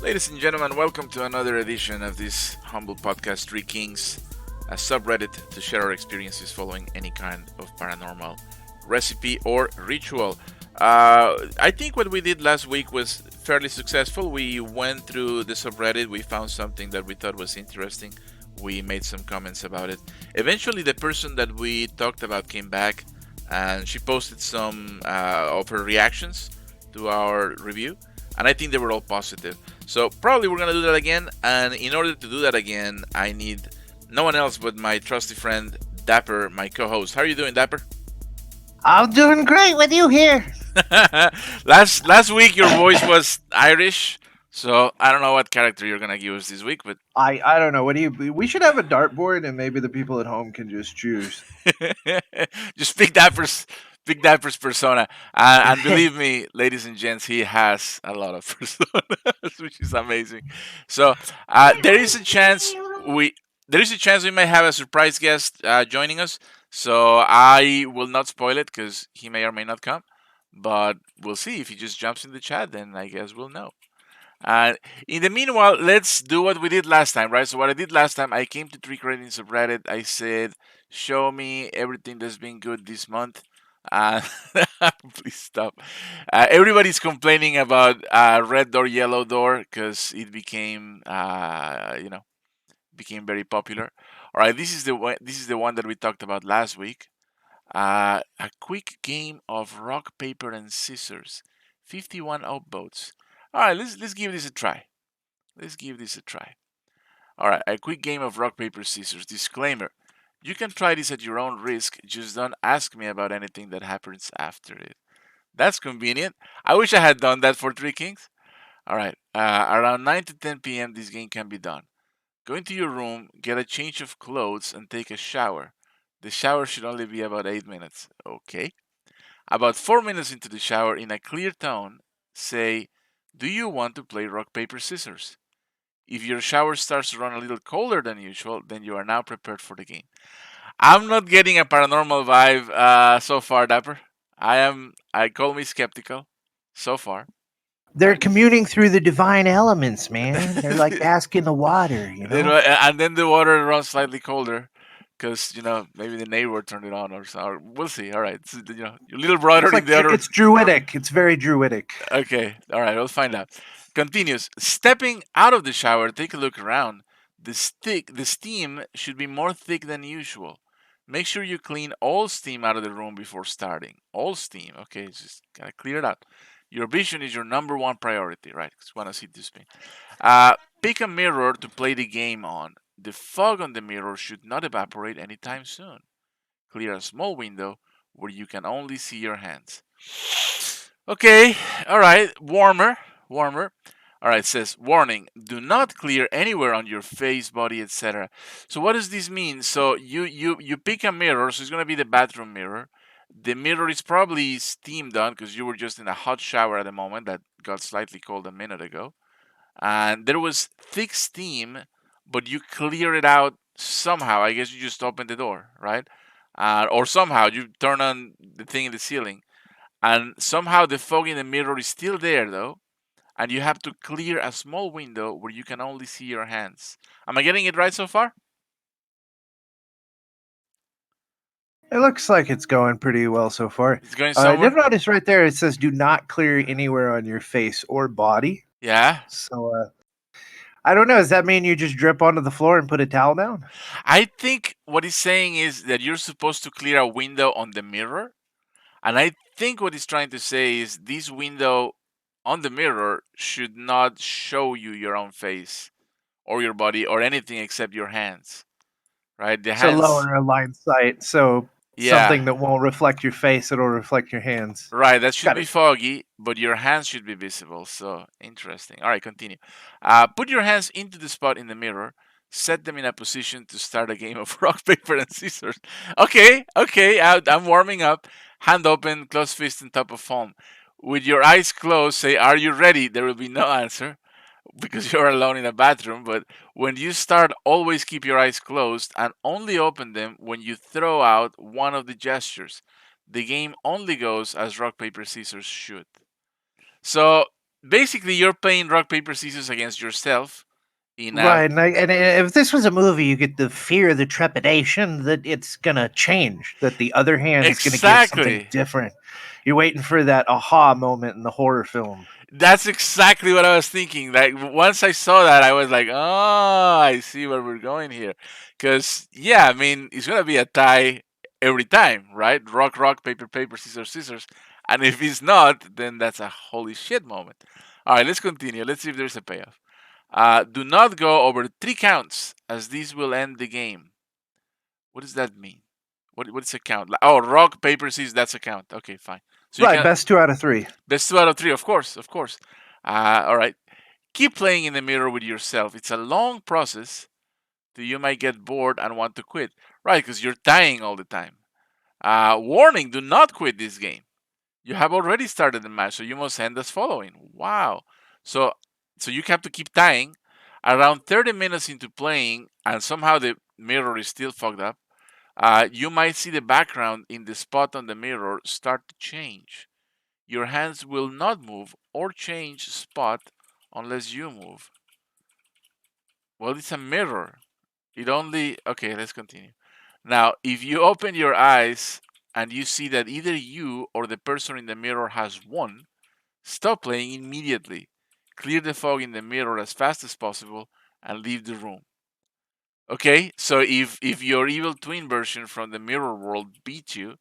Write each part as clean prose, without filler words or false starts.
Ladies and gentlemen, welcome to another edition of this humble podcast, Three Kings, a subreddit to share our experiences following any kind of paranormal recipe or ritual. I think what we did last week was fairly successful. We went through the subreddit, we found something that we thought was interesting, we made some comments about it. Eventually, the person that we talked about came back and she posted some of her reactions to our review, and I think they were all positive. So probably we're gonna do that again, and in order to do that again, I need no one else but my trusty friend Dapper, my co-host. How are you doing, Dapper? I'm doing great with you here. last week your voice was Irish, so I don't know what character you're gonna use this week, but I don't know. What do you? We should have a dartboard, and maybe the people at home can just choose. just pick Dapper's persona, and believe me, ladies and gents, he has a lot of personas, which is amazing. So there is a chance we may have a surprise guest joining us. So I will not spoil it because he may or may not come, but we'll see. If he just jumps in the chat, then I guess we'll know. Uh, in the meanwhile, let's do what we did last time, right? So what I did last time, I came to Three Ratings of Reddit. I said, "Show me everything that's been good this month." Uh, please stop. Everybody's complaining about red door, yellow door because it became, became very popular. All right, this is the one. This is the one that we talked about last week. A quick game of rock, paper, and scissors. 51 upvotes. All right, let's give this a try. Let's give this a try. All right, a quick game of rock, paper, scissors. Disclaimer: you can try this at your own risk. Just don't ask me about anything that happens after it. That's convenient. I wish I had done that for Three Kings. All right, around 9 to 10 p.m. this game can be done. Go into your room, get a change of clothes, and take a shower. The shower should only be about 8 minutes. Okay. About 4 minutes into the shower, in a clear tone, say, "Do you want to play rock, paper, scissors?" If your shower starts to run a little colder than usual, then you are now prepared for the game. I'm not getting a paranormal vibe so far, Dapper. I call me skeptical so far. They're communing through the divine elements, man. They're like asking the water, you know. And then the water runs slightly colder because maybe the neighbor turned it on or so. Or we'll see. All right, so, your little brother It's in like the other. it's druidic. It's very druidic. Okay, all right, we'll find out. Continues. Stepping out of the shower, take a look around. The steam should be more thick than usual. Make sure you clean all steam out of the room before starting. All steam. Okay, just gotta clear it out. Your vision is your number one priority, right? Just want to see this thing. Pick a mirror to play the game on. The fog on the mirror should not evaporate anytime soon. Clear a small window where you can only see your hands. Okay, all right, warmer. All right, it says warning: do not clear anywhere on your face, body, etc. So what does this mean? So you pick a mirror, so it's gonna be the bathroom mirror. The mirror is probably steamed on because you were just in a hot shower at the moment that got slightly cold a minute ago, and there was thick steam, but you clear it out somehow. I guess you just open the door, right? Or somehow you turn on the thing in the ceiling, and somehow the fog in the mirror is still there though, and you have to clear a small window where you can only see your hands. Am I getting it right so far? It looks like it's going pretty well so far. It's going I did somewhere? notice right there. It says, "Do not clear anywhere on your face or body." Yeah. So I don't know. Does that mean you just drip onto the floor and put a towel down? I think what he's saying is that you're supposed to clear a window on the mirror. And I think what he's trying to say is this window on the mirror should not show you your own face or your body or anything except your hands, right? The So hands, lower a line sight. So yeah, something that won't reflect your face, it'll reflect your hands. right. That should Got be it. foggy, but your hands should be visible. So interesting. All right, continue. Put your hands into the spot in the mirror. Set them in a position to start a game of rock, paper, and scissors. Okay. I'm warming up. Hand open, closed fist, and top of palm. With your eyes closed, say, "Are you ready?" There will be no answer because you're alone in a bathroom. But when you start, always keep your eyes closed and only open them when you throw out one of the gestures. The game only goes as rock, paper, scissors should. So basically you're playing rock paper scissors against yourself in a Right, and if this was a movie, you get the fear, the trepidation that it's gonna change, that the other hand is gonna give something exactly. different. You're waiting for that aha moment in the horror film. That's exactly what I was thinking. Like once I saw that, I was like, "Oh, I see where we're going here." Because yeah, I mean, it's gonna be a tie every time, right? Rock, rock, paper, paper, scissors, scissors. And if it's not, then that's a holy shit moment. All right, let's continue. Let's see if there's a payoff. Do not go over 3 counts, as these will end the game. What does that mean? What's a count? Oh, rock, paper, scissors. That's a count. Okay, fine. So you Right, can best 2 out of 3. best 2 out of 3, of course, of course. All right. Keep playing in the mirror with yourself. It's a long process that you might get bored and want to quit. Right, because you're dying all the time. Warning, do not quit this game. You have already started the match, so you must end as following. Wow. So so you have to keep dying. Around 30 minutes into playing, and somehow the mirror is still fucked up, you might see the background in the spot on the mirror start to change. Your hands will not move or change spot unless you move. Well, it's a mirror. It only. Okay, let's continue. Now, if you open your eyes and you see that either you or the person in the mirror has won, stop playing immediately. Clear the fog in the mirror as fast as possible and leave the room. Okay, so if your evil twin version from the mirror world beat you,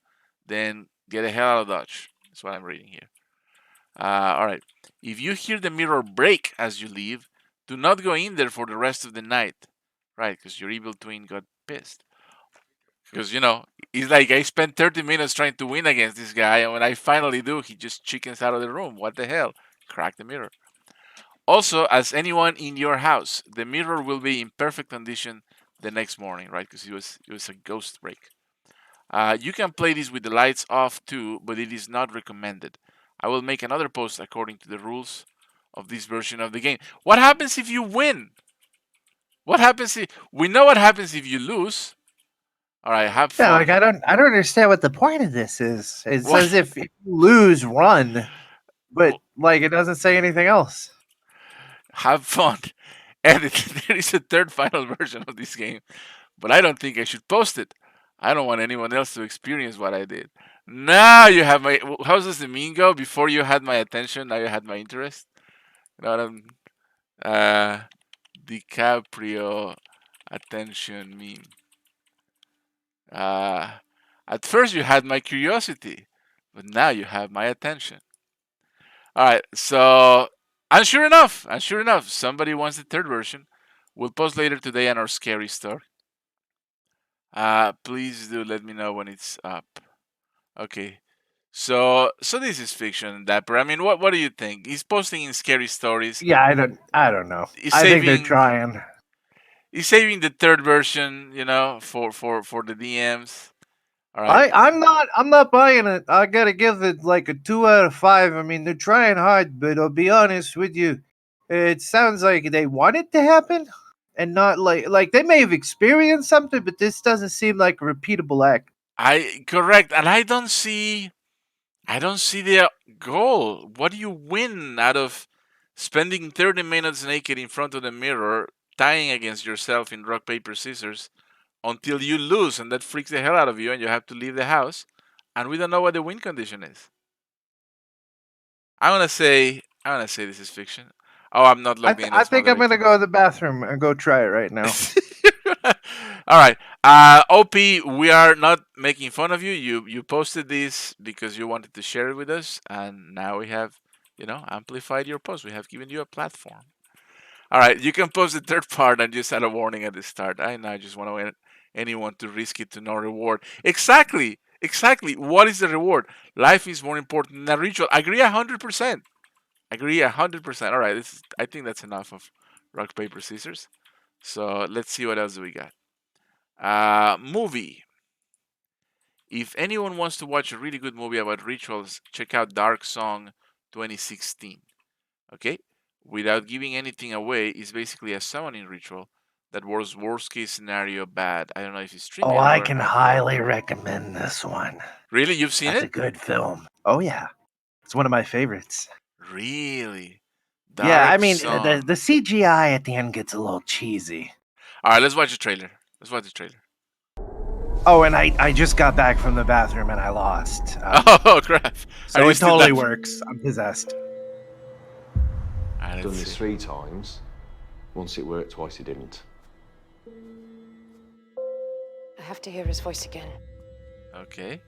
then get the hell out of Dodge. That's what I'm reading here. All right. If you hear the mirror break as you leave, do not go in there for the rest of the night. Right, because your evil twin got pissed. Because, it's like I spent 30 minutes trying to win against this guy, and when I finally do, he just chickens out of the room. What the hell? Crack the mirror. Also, as anyone in your house, the mirror will be in perfect condition the next morning, right? Because it was a ghost break. You can play this with the lights off too, but it is not recommended. I will make another post according to the rules of this version of the game. What happens if you win? What happens if we know what happens if you lose? All right, have Yeah, like fun. I don't understand what the point of this is. It What? says if you lose, run, but like it doesn't say anything else. Have fun. And there is a third final version of this game, but I don't think I should post it. I don't want anyone else to experience what I did. Now you have my. How does the meme go? Before you had my attention, now you had my interest. You know what I'm. Uh, DiCaprio attention meme. Uh, at first you had my curiosity, but now you have my attention. All right, so and sure enough, somebody wants the third version. We'll post later today on our scary store. Please do let me know when it's up. Okay. So this is fiction, Dapper. I mean, what do you think? He's posting in scary stories. Yeah, I don't know. He's I think they're saving trying. he's saving the third version, for the DMs. All right. I'm not buying it. I gotta give it like a 2 out of 5. I mean, they're trying hard, but I'll be honest with you, it sounds like they want it to happen, and not like they may have experienced something, but this doesn't seem like a repeatable act. I correct, and I don't see the goal. What do you win out of spending 30 minutes naked in front of the mirror, tying against yourself in rock paper scissors until you lose, and that freaks the hell out of you, and you have to leave the house, and we don't know what the win condition is. I'm gonna say this is fiction. Oh, I'm not logged in I as think I'm gonna moderator. go to the bathroom and go try it right now. All right. OP, we are not making fun of you. You posted this because you wanted to share it with us, and now we have, amplified your post. We have given you a platform. All right, you can post the third part and just add a warning at the start. I just want to anyone to risk it to no reward. Exactly. Exactly. What is the reward? Life is more important than a ritual. Agree 100%. Agree 100%. All right, I think that's enough of rock paper scissors. So let's see what else we got. Movie. If anyone wants to watch a really good movie about rituals, check out Dark Song 2016. Okay? Without giving anything away, it's basically a summoning ritual that was worst case scenario bad. I don't know if it's Oh, streaming I anywhere. can highly recommend this one. Really? You've seen That's a it? good film. Oh yeah, it's one of my favorites. Really? Yeah, I Dark mean the Sun. CGI at the end gets a little cheesy. All right, let's watch the trailer. Let's watch the trailer. Oh, and I just got back from the bathroom and I lost. Oh crap! Are So you it still totally down? works. I'm possessed. All right, let's Done this see. 3 times. Once it worked, twice it didn't. I have to hear his voice again. Okay.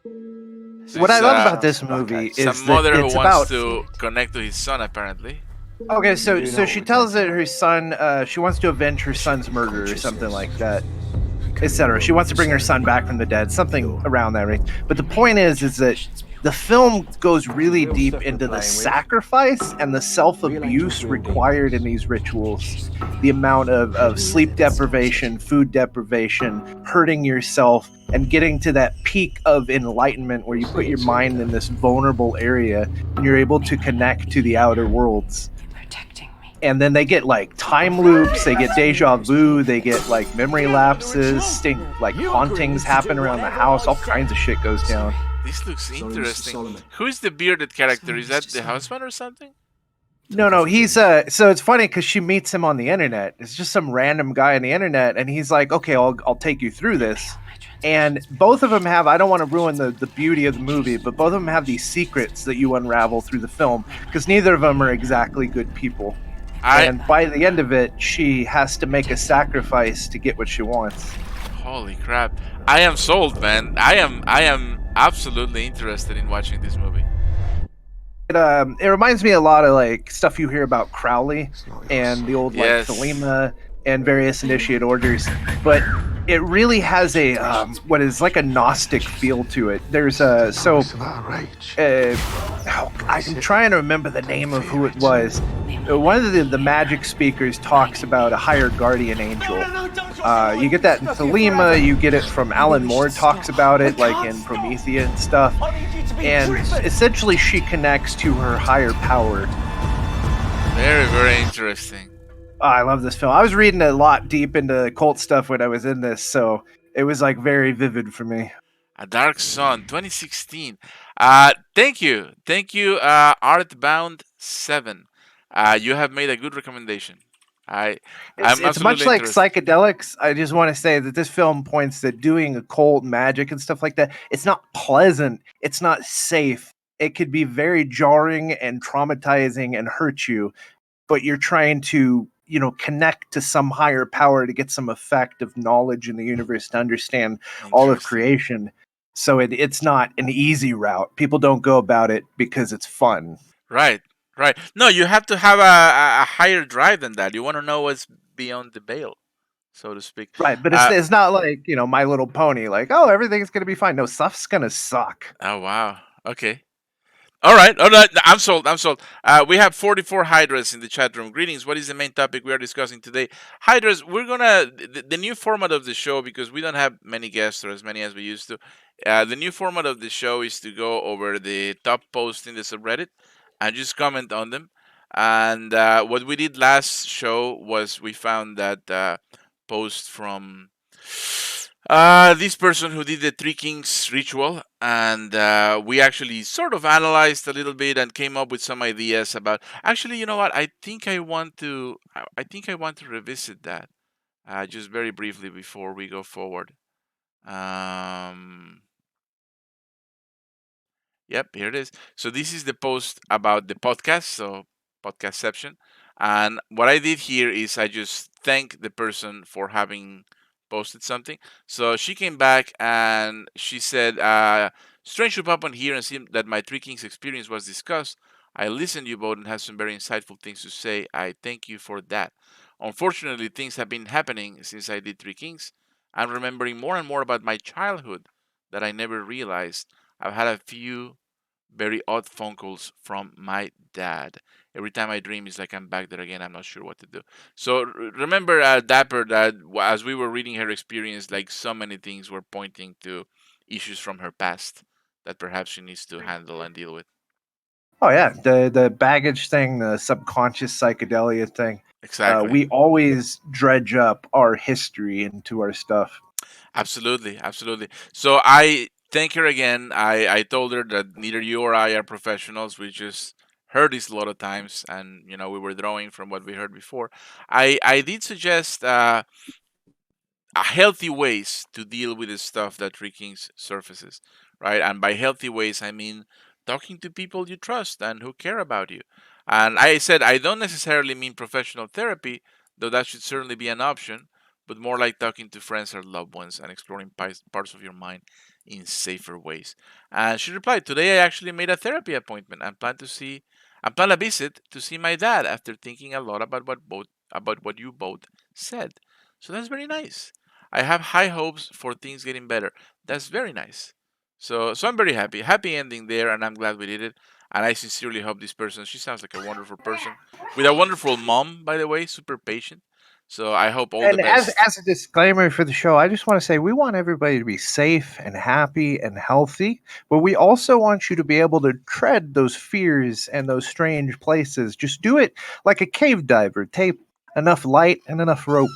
So What I it's love about this movie some is that mother who it's wants about. to connect to his son, apparently. Okay, You so do so know she what we're tells that taking, her son, she wants to avenge her son's murder or something like that, etc. She wants to bring her son back from the dead, something around that range. But the point is that the film goes really Real deep stuff we're into the playing with. sacrifice and the self Real angels, abuse real required in demons. these rituals. The amount of sleep deprivation, food deprivation, hurting yourself, and getting to that peak of enlightenment where you put your mind in this vulnerable area and you're able to connect to the outer worlds. Protecting me. And then they get like time loops, they get deja vu, they get like memory lapses, like hauntings happen around the house, all kinds of shit goes down. This looks Sorry, Mr. interesting. Solomon. Who is the bearded character? Sorry, Is that Mr. the Solomon. husband or something? No, he's so it's funny because she meets him on the internet. It's just some random guy on the internet, and he's like, "Okay, I'll take you through this." And both of them have. I don't want to ruin the beauty of the movie, but both of them have these secrets that you unravel through the film because neither of them are exactly good people. I And by the end of it, she has to make a sacrifice to get what she wants. Holy crap! I am sold, man. I am absolutely interested in watching this movie. It reminds me a lot of like stuff you hear about Crowley It's not your and son. the old like Yes. Thelema and various initiate orders, but it really has a what is like a Gnostic feel to it. There's a so It's of our age. I'm trying to remember the name of who it was. One of the magic speakers talks about a higher guardian angel. You get that in Thelema. You get it from Alan Moore talks about it, like in Promethea and stuff. And essentially, she connects to her higher power. Very, very interesting. Oh, I love this film. I was reading a lot deep into cult stuff when I was in this, so it was like very vivid for me. A Dark Sun, 2016. Thank you, Artbound7. You have made a good recommendation. I, I'm It's much absolutely like interested. psychedelics. I just want to say that this film points that doing occult magic and stuff like that, it's not pleasant. It's not safe. It could be very jarring and traumatizing and hurt you, but you're trying to, connect to some higher power to get some effect of knowledge in the universe to understand all of Interesting. creation. So it's not an easy route. People don't go about it because it's fun. Right, right. No, you have to have a higher drive than that. You want to know what's beyond the veil, so to speak. Right, but it's Uh, it's not like, My Little Pony, like, oh, everything's gonna be fine. No, stuff's gonna suck. oh wow. Okay. All right, all right. I'm sold. I'm sold. We have 44 Hydras in the chat room. Greetings. What is the main topic we are discussing today? Hydras, we're gonna the new format of the show, because we don't have many guests or as many as we used to. The new format of the show is to go over the top posts in the subreddit and just comment on them. And what we did last show was we found that post from this person who did the Three Kings ritual, and we actually sort of analyzed a little bit and came up with some ideas about. Actually, you know what? I think I want to. I think I want to revisit that just very briefly before we go forward. Um, Yep, here it is. So this is the post about the podcast, so podcastception. And what I did here is I just thank the person for having posted something. So she came back and she said, strange to pop on here and see that my Three Kings experience was discussed. I listened to you both and have some very insightful things to say. I thank you for that. Unfortunately, things have been happening since I did Three Kings. I'm remembering more and more about my childhood that I never realized. I've had a few very odd phone calls from my dad. Every time I dream, it's like I'm back there again. I'm not sure what to do. So remember, Dapper, that as we were reading her experience, like so many things were pointing to issues from her past that perhaps she needs to handle and deal with. Oh yeah, the baggage thing, the subconscious psychedelia thing. Exactly. We always dredge up our history into our stuff. Absolutely, absolutely. So I thank her again. I told her that neither you or I are professionals. We just heard this a lot of times, and we were drawing from what we heard before. I did suggest healthy ways to deal with the stuff that rekings surfaces, right? And by healthy ways, I mean talking to people you trust and who care about you. And I said I don't necessarily mean professional therapy, though that should certainly be an option, but more like talking to friends or loved ones and exploring parts of your mind in safer ways. And she replied, "Today I actually made a therapy appointment and plan a visit to see my dad after thinking a lot about what you both said." So that's very nice. I have high hopes for things getting better. That's very nice. So I'm very happy. Happy ending there, and I'm glad we did it. And I sincerely hope this person. She sounds like a wonderful person with a wonderful mom, by the way, super patient. So I hope all the And as best. as a disclaimer for the show, I just want to say we want everybody to be safe and happy and healthy, but we also want you to be able to tread those fears and those strange places. Just do it like a cave diver. Tape enough light and enough rope.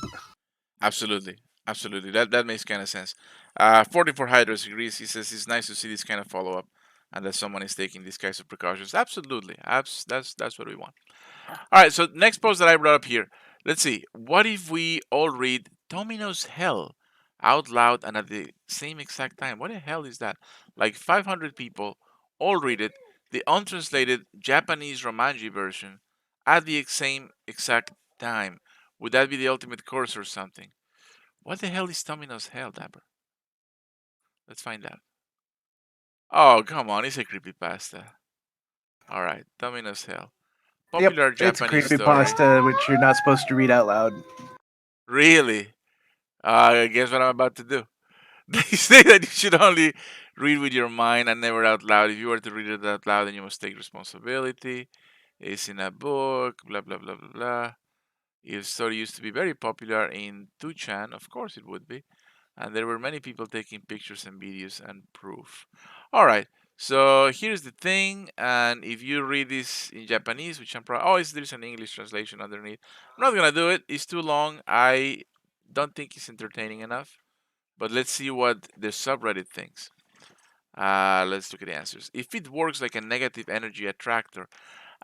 Absolutely, absolutely. That makes kind of sense. 44 Hydros agrees. He says it's nice to see this kind of follow up, and that someone is taking these kinds of precautions. Absolutely, that's what we want. All right, so next post that I brought up here. Let's see. What if we all read Domino's Hell out loud and at the same exact time? What the hell is that? Like 500 people all read it, the untranslated Japanese Romanji version, at the same exact time. Would that be the ultimate course or something? What the hell is Domino's Hell, Dapper? Let's find out. Oh, come on, it's a creepypasta. All right, Domino's Hell. Yep, Popular it's a Japanese creepy story. pasta which you're not supposed to read out loud. Really? Guess what I'm about to do? They say that you should only read with your mind and never out loud. If you were to read it out loud, then you must take responsibility. It's in a book, blah, blah, blah, blah, blah. If story used to be very popular in 2chan, of course it would be. And there were many people taking pictures and videos and proof. All right, so here's the thing, and if you read this in Japanese, which I'm probably there's an English translation underneath. I'm not gonna do it; it's too long. I don't think it's entertaining enough. But let's see what the subreddit thinks. Let's look at the answers. If it works like a negative energy attractor,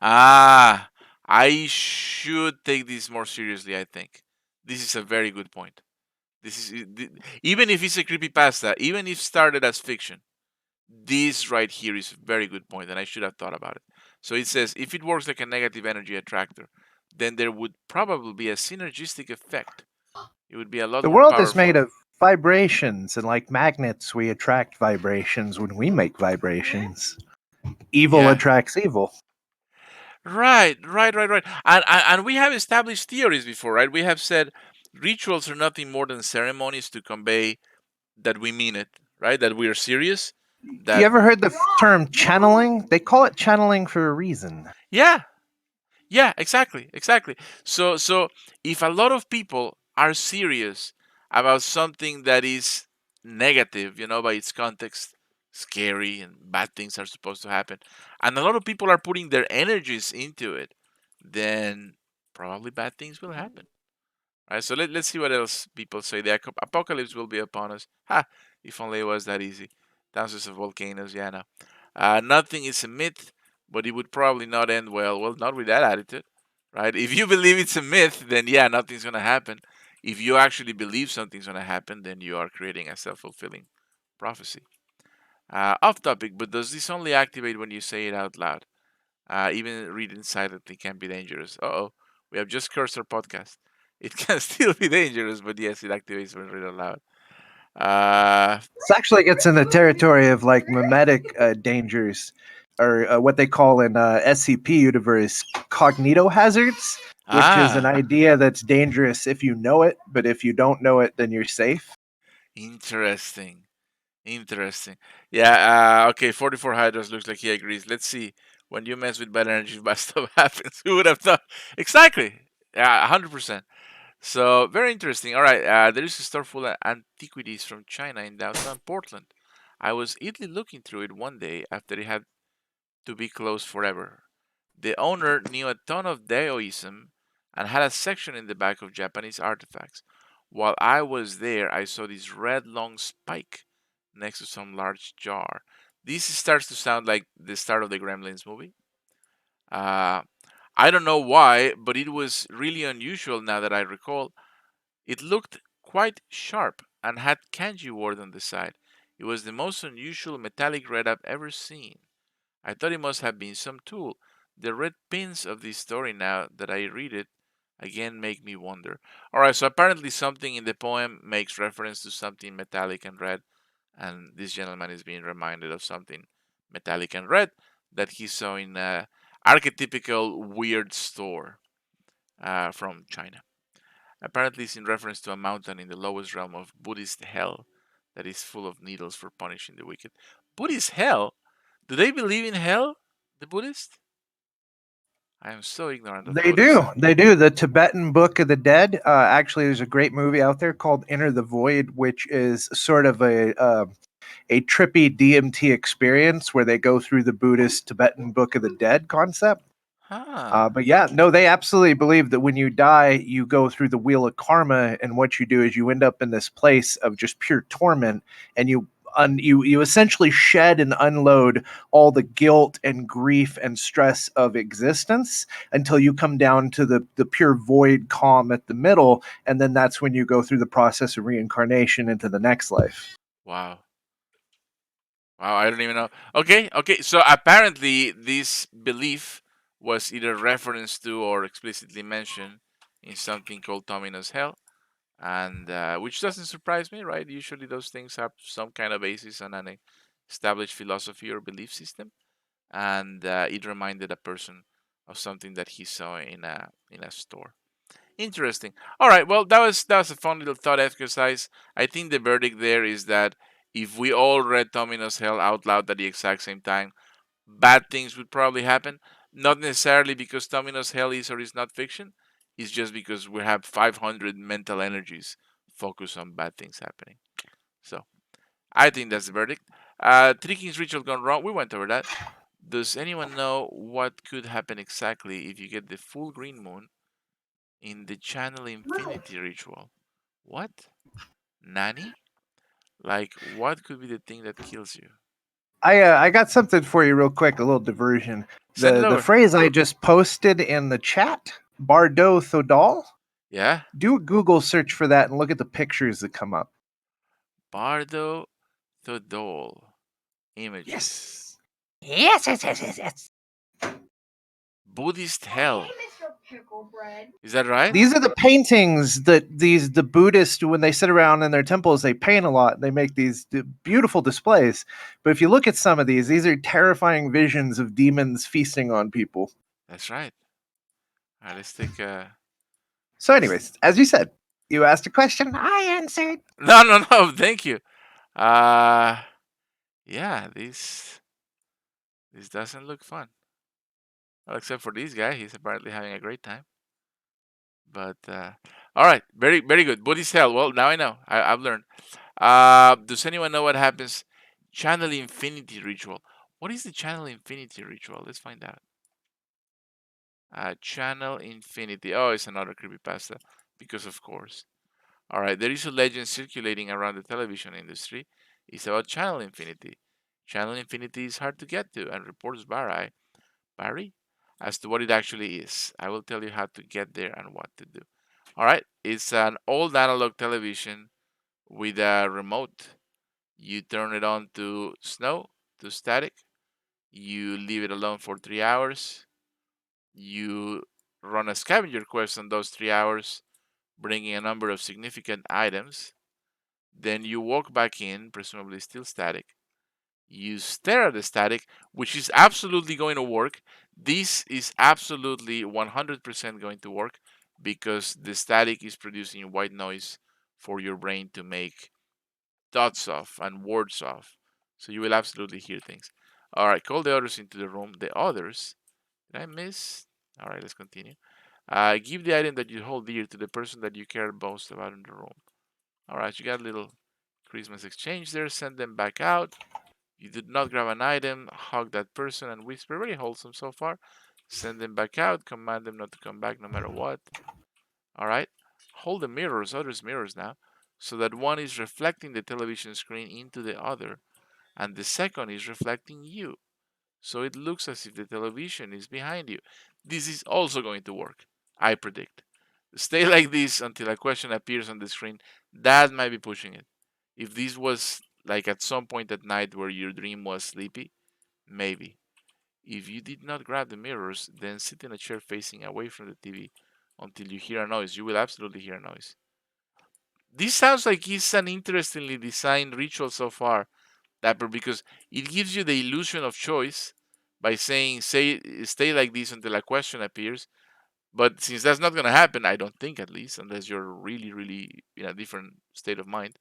ah, I should take this more seriously. I think this is a very good point. This is even if it's a creepypasta, even if started as fiction, this right here is a very good point, and I should have thought about it. So it says if it works like a negative energy attractor, then there would probably be a synergistic effect. It would be a lot The more world is powerful. made of vibrations, and like magnets, we attract vibrations when we make vibrations. Evil Yeah. attracts evil. Right. And we have established theories before, right? We have said rituals are nothing more than ceremonies to convey that we mean it, right? That we are serious. You That ever heard the term channeling? They call it channeling for a reason. yeah, yeah, exactly. So if a lot of people are serious about something that is negative, by its context, scary and bad things are supposed to happen, and a lot of people are putting their energies into it, then probably bad things will happen. Right, so let's see what else people say. The apocalypse will be upon us. Ha! If only it was that easy. Thousands of volcanoes, yeah, no. Nothing is a myth, but it would probably not end well. Well, not with that attitude, right? If you believe it's a myth, then yeah, nothing's gonna happen. If you actually believe something's gonna happen, then you are creating a self-fulfilling prophecy. Off topic, but does this only activate when you say it out loud? Even reading silently can be dangerous. Oh, we have just cursed our podcast. It can still be dangerous, but yes, it activates when read aloud. Uh, This actually gets in the territory of like mimetic dangers, or what they call in SCP universe cognito hazards, which is an ah, idea that's dangerous if you know it, but if you don't know it, then you're safe. interesting. Interesting. Yeah, okay, 44 Hydros looks like he agrees. Let's see. When you mess with bad energy, bad stuff happens. Who would have thought? Exactly. Yeah, 100%. So, very interesting. All right, there is a store full of antiquities from China in downtown Portland. I was idly looking through it one day after it had to be closed forever. The owner knew a ton of Daoism and had a section in the back of Japanese artifacts. While I was there, I saw this red long spike next to some large jar. This starts to sound like the start of the Gremlins movie. Uh, I don't know why, but it was really unusual now that I recall. It looked quite sharp and had kanji word on the side. It was the most unusual metallic red I've ever seen. I thought it must have been some tool. The red pins of this story, now that I read it, again make me wonder. Alright, so apparently something in the poem makes reference to something metallic and red, and this gentleman is being reminded of something metallic and red that he saw in a archetypical weird store from China. Apparently, it's in reference to a mountain in the lowest realm of Buddhist hell that is full of needles for punishing the wicked. Buddhist hell? Do they believe in hell, the Buddhists? I am so ignorant of They do. Buddhism. They do. The Tibetan Book of the Dead. Actually, there's a great movie out there called Enter the Void, which is sort of a trippy DMT experience where they go through the Buddhist Tibetan Book of the Dead concept. Huh. But yeah, no, they absolutely believe that when you die, you go through the wheel of karma, and what you do is you end up in this place of just pure torment, and you essentially shed and unload all the guilt and grief and stress of existence until you come down to the pure void calm at the middle, and then that's when you go through the process of reincarnation into the next life. Wow. Wow, I don't even know. Okay, okay. So apparently, this belief was either referenced to or explicitly mentioned in something called Tomino's Hell, and which doesn't surprise me, right? Usually, those things have some kind of basis on an established philosophy or belief system, and it reminded a person of something that he saw in a store. Interesting. All right. Well, that was a fun little thought exercise. I think the verdict there is that if we all read Domino's Hell out loud at the exact same time, bad things would probably happen. Not necessarily because Domino's Hell is or is not fiction. It's just because we have 500 mental energies focused on bad things happening. So I think that's the verdict. Three Kings Ritual gone wrong. We went over that. Does anyone know what could happen exactly if you get the full green moon in the Channel Infinity ritual? What? Nani? Like, what could be the thing that kills you? I got something for you real quick, a little diversion. Send it The over. phrase I just posted in the chat, Bardo Thodal, Yeah? do a Google search for that and look at the pictures that come up. Bardo the Doll. Images. Yes. Yes. Buddhist hell. Mr. Pickle Bread. Is that right? These are the paintings that the Buddhists, when they sit around in their temples, they paint a lot. They make these beautiful displays. But if you look at some of these are terrifying visions of demons feasting on people. That's right. All right, let's take a. So, anyways, as you said, you asked a question, I answered. No, no, no. Thank you. Uh, yeah, this doesn't look fun. Well, except for this guy, he's apparently having a great time. But all right, very very good. Buddhist hell. Well, now I know. I've learned. Does anyone know what happens? Channel Infinity ritual. What is the Channel Infinity ritual? Let's find out. Channel Infinity. Oh, it's another creepypasta. Because of course. All right, there is a legend circulating around the television industry. It's about Channel Infinity. Channel Infinity is hard to get to, and reports Barry, as to what it actually is. I will tell you how to get there and what to do. All right, it's an old analog television with a remote. You turn it on to snow, to static. You leave it alone for 3 hours. You run a scavenger quest on those 3 hours, bringing a number of significant items. Then you walk back in, presumably still static. You stare at the static, which is absolutely going to work. This is absolutely 100% going to work because the static is producing white noise for your brain to make dots of and words of. So you will absolutely hear things. All right, call the others into the room. The others, did I miss? All right, let's continue. Give the item that you hold dear to the person that you care most about in the room. All right, you got a little Christmas exchange there. Send them back out. You did not grab an item. Hug that person and whisper. Very wholesome so far. Send them back out. Command them not to come back no matter what. All right. Hold the mirrors, others' mirrors now, so that one is reflecting the television screen into the other, and the second is reflecting you. so it looks as if the television is behind you. This is also going to work, I predict. Stay like this until a question appears on the screen. That might be pushing it. If this was like at some point at night where your dream was sleepy, maybe. If you did not grab the mirrors, then sit in a chair facing away from the TV until you hear a noise. You will absolutely hear a noise. This sounds like it's an interestingly designed ritual so far, Dapper, because it gives you the illusion of choice by saying, say, stay like this until a question appears. But since that's not going to happen, I don't think, at least, unless you're really, really in a different state of mind,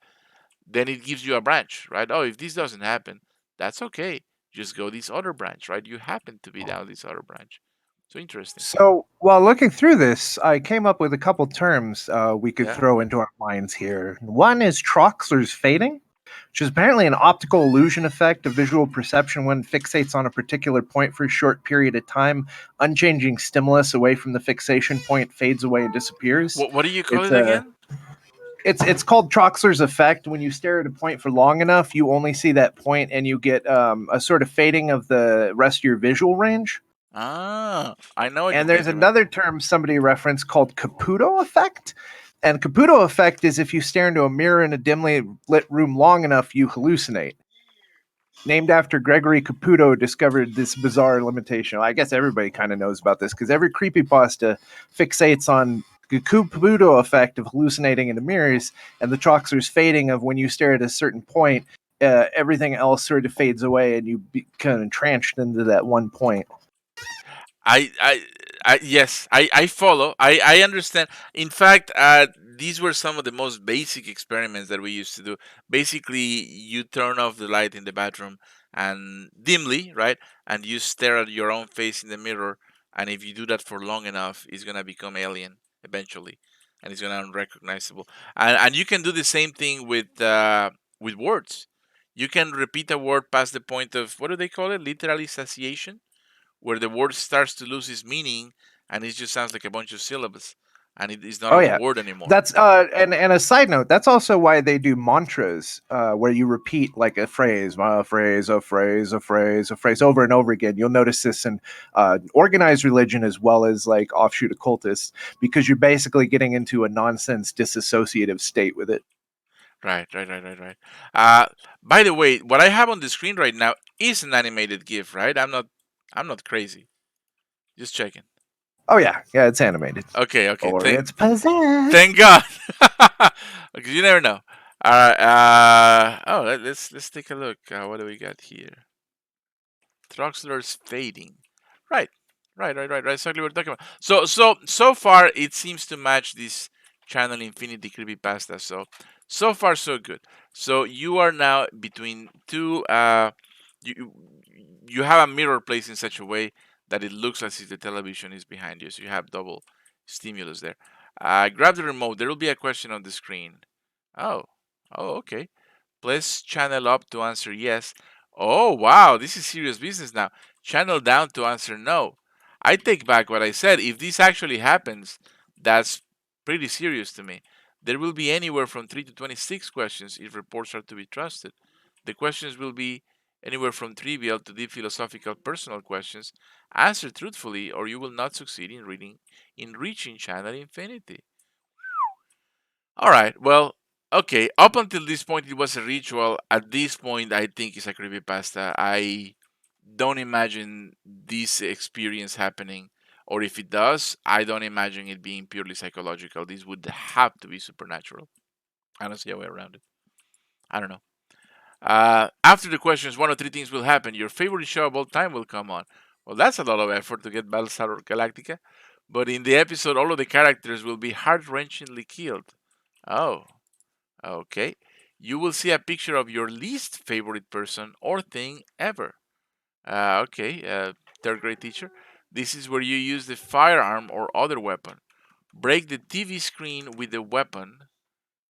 then it gives you a branch, right? Oh, if this doesn't happen, that's okay. Just go this other branch, right? You happen to be down this other branch. So interesting. So while looking through this, I came up with a couple terms we could Yeah. throw into our minds here. One is Troxler's fading, which is apparently an optical illusion effect of visual perception when it fixates on a particular point for a short period of time. Unchanging stimulus away from the fixation point fades away and disappears. What do you call It's it a again? it's called Troxler's effect. When you stare at a point for long enough, you only see that point, and you get a sort of fading of the rest of your visual range. Ah, I know what you're And there's thinking about. another term somebody referenced called Caputo effect. And Caputo effect is if you stare into a mirror in a dimly lit room long enough, you hallucinate. Named after Gregory Caputo, discovered this bizarre limitation. I guess everybody kind of knows about this because every creepypasta fixates on the Caputo effect of hallucinating into mirrors and the Troxler's fading of when you stare at a certain point, everything else sort of fades away and you become entrenched into that one point. I, I, yes, I follow. I understand. In fact, these were some of the most basic experiments that we used to do. Basically, you turn off the light in the bathroom and dimly, right? And you stare at your own face in the mirror. And if you do that for long enough, it's gonna become alien eventually, and it's gonna unrecognizable. And you can do the same thing with words. You can repeat a word past the point of what do they call it? Literally satiation, where the word starts to lose its meaning and it just sounds like a bunch of syllables and it is not Oh a yeah, word anymore. that's and a side note, that's also why they do mantras, where you repeat like a phrase, a phrase, a phrase, a phrase, a phrase over and over again. You'll notice this in organized religion as well as like offshoot occultists, because you're basically getting into a nonsense disassociative state with it. Right. Uh, by the way, what I have on the screen right now is an animated GIF, right? I'm not crazy. Just checking. Oh yeah, it's animated Okay. or Thank it's possessed. thank God. Because you never know. All right. Let's take a look. What do we got here? Troxler's fading. Right. Right. Exactly what we're talking about. So far it seems to match this channel Infinity creepypasta. So far so good. So you are now between two. You you have a mirror placed in such a way that it looks as if the television is behind you. So you have double stimulus there. Grab the remote. There will be a question on the screen. Oh. Okay. Press channel up to answer yes. Oh, wow, this is serious business now. Channel down to answer no. I take back what I said. If this actually happens, that's pretty serious to me. There will be anywhere from 3 to 26 questions if reports are to be trusted. The questions will be anywhere from trivial to deep philosophical personal questions. Answer truthfully, or you will not succeed in reaching channel infinity. All right. Well, okay. Up until this point, it was a ritual. At this point, I think it's a creepypasta. I don't imagine this experience happening. Or if it does, I don't imagine it being purely psychological. This would have to be supernatural. I don't see a way around it. I don't know. After the questions, one of three things will happen. Your favorite show of all time will come on. Well, that's a lot of effort to get Battlestar Galactica. But in the episode, all of the characters will be heart wrenchingly killed. Oh, okay. You will see a picture of your least favorite person or thing ever. Okay, third grade teacher. This is where you use the firearm or other weapon. Break the TV screen with the weapon.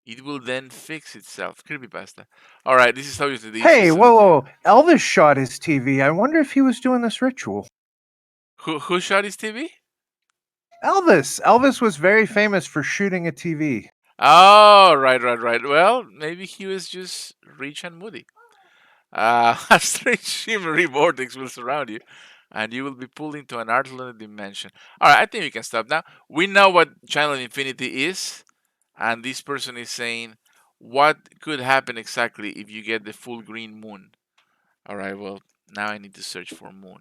It will then fix itself. Creepypasta. All right, this is obviously the Hey, easiest of the two. whoa! Elvis shot his TV. I wonder if he was doing this ritual. Who shot his TV? Elvis was very famous for shooting a TV. Oh, right. Well, maybe he was just rich and moody. A strange shimmery vortex will surround you, and you will be pulled into an alternate dimension. All right, I think we can stop now. We know what channel infinity is, and this person is saying, what could happen exactly if you get the full green moon? All right, well, now I need to search for moon.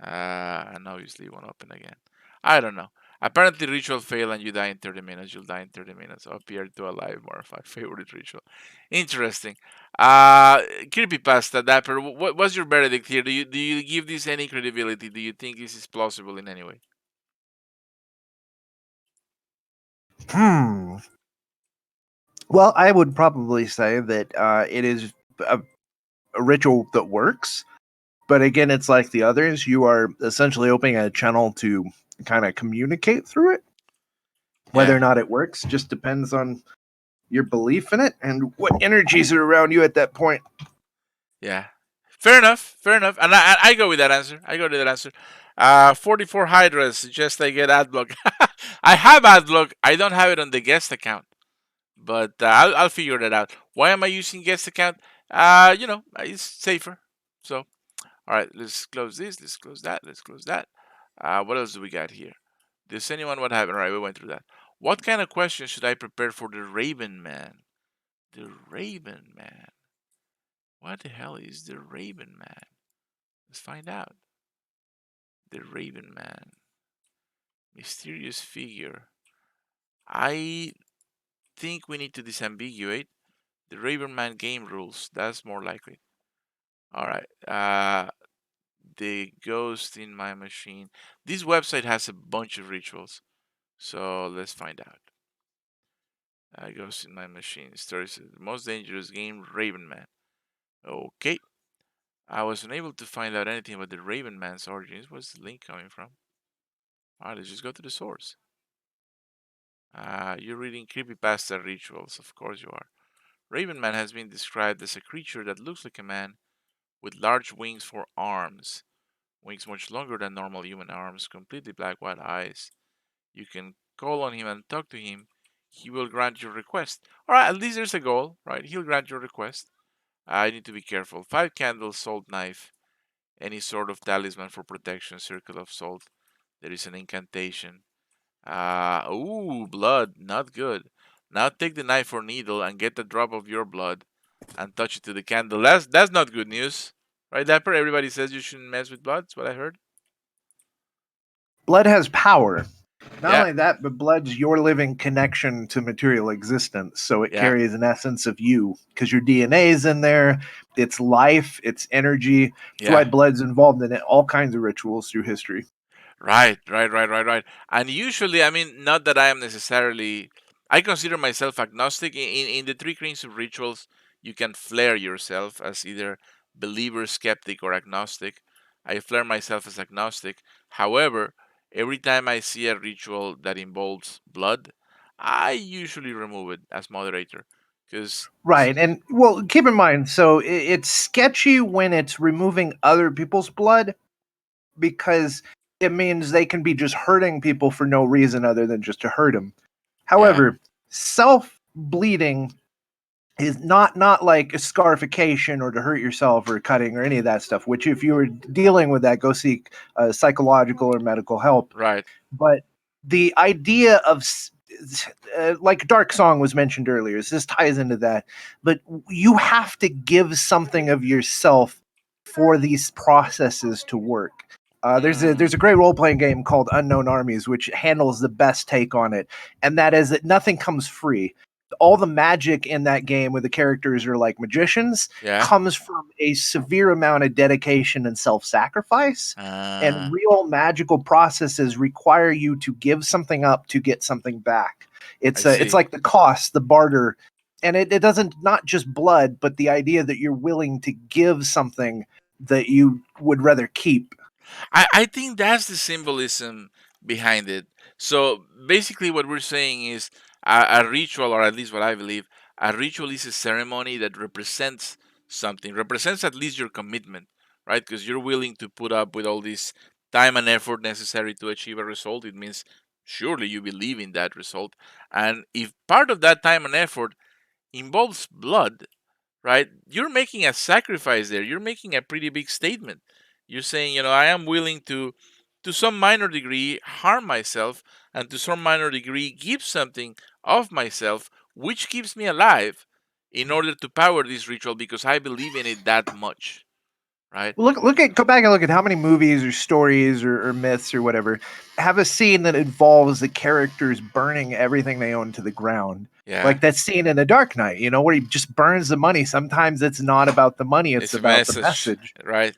And obviously it won't open again. I don't know. Apparently ritual fail and you die in 30 minutes. You'll die in 30 minutes. Appear to alive, more of my favorite ritual. Interesting. Creepypasta, Dapper, what's your verdict here? Do you give this any credibility? Do you think this is plausible in any way? Hmm. Well, I would probably say that it is a ritual that works. But again, it's like the others. You are essentially opening a channel to kind of communicate through it. Whether Yeah, or not it works just depends on your belief in it and what energies are around you at that point. yeah. Fair enough, fair enough. And I go with that answer. I go with that answer. 44 Hydras suggest I get adblock. I have adblock. I don't have it on the guest account. But I'll figure that out. Why am I using guest account? It's safer. So, all right, let's close this. Let's close that. Let's close that. What else do we got here? Does anyone what happened? All right, we went through that. What kind of question should I prepare for the Raven Man? The Raven Man. What the hell is the Raven Man? Let's find out. The Raven Man. Mysterious figure. I think we need to disambiguate the Raven Man game rules. That's more likely. All right. The ghost in my machine. This website has a bunch of rituals, so let's find out. Ghost in my machine. Stories the most dangerous game, Raven Man. Okay. I was unable to find out anything about the Raven Man's origins. Where's the link coming from? Alright, let's just go to the source. You're reading creepypasta rituals. Of course you are. Raven Man has been described as a creature that looks like a man with large wings for arms. Wings much longer than normal human arms, completely black white eyes. You can call on him and talk to him. He will grant your request. Alright, at least there's a goal, right? He'll grant your request. I need to be careful. 5 candles, salt knife, any sort of talisman for protection, circle of salt. There is an incantation. Ooh, blood, not good. Now take the knife or needle and get a drop of your blood and touch it to the candle. That's not good news. Right, Dapper? Everybody says you shouldn't mess with blood. That's what I heard. Blood has power. Not Yeah, only that, but blood's your living connection to material existence. So it yeah, carries an essence of you because your DNA is in there. It's life, it's energy. That's why yeah. blood's involved in it. All kinds of rituals through history. Right. And usually, I mean, not that I am necessarily, I consider myself agnostic. In the three kinds of rituals, you can flare yourself as either believer, skeptic, or agnostic. I flare myself as agnostic. However, every time I see a ritual that involves blood, I usually remove it as moderator. Because, Right. And well, keep in mind, so it's sketchy when it's removing other people's blood because it means they can be just hurting people for no reason other than just to hurt them. yeah, However, self bleeding is not like a scarification or to hurt yourself or cutting or any of that stuff, which if you were dealing with that, go seek psychological or medical help. right. But the idea of like Dark Song was mentioned earlier, so this ties into that. But you have to give something of yourself for these processes to work. There's a Mm, great role playing game called Unknown Armies, which handles the best take on it, and that is that nothing comes free. All the magic in that game, where the characters are like magicians, yeah. comes from a severe amount of dedication and self sacrifice, and Uh, real magical processes require you to give something up to get something back. I It's see. like the cost, the barter, and it doesn't not just blood, but the idea that you're willing to give something that you would rather keep. I think that's the symbolism behind it. So basically, what we're saying is a ritual, or at least what I believe, a ritual is a ceremony that represents something, represents at least your commitment, right? Because you're willing to put up with all this time and effort necessary to achieve a result. It means surely you believe in that result. And if part of that time and effort involves blood, right? You're making a sacrifice there. You're making a pretty big statement. You're saying, I am willing to some minor degree, harm myself, and to some minor degree, give something of myself, which keeps me alive, in order to power this ritual because I believe in it that much, right? Go back and look at how many movies or stories or myths or whatever have a scene that involves the characters burning everything they own to the ground. Yeah, Like that scene in The Dark Knight, where he just burns the money. Sometimes it's not about the money; it's it's a about the message, message. right?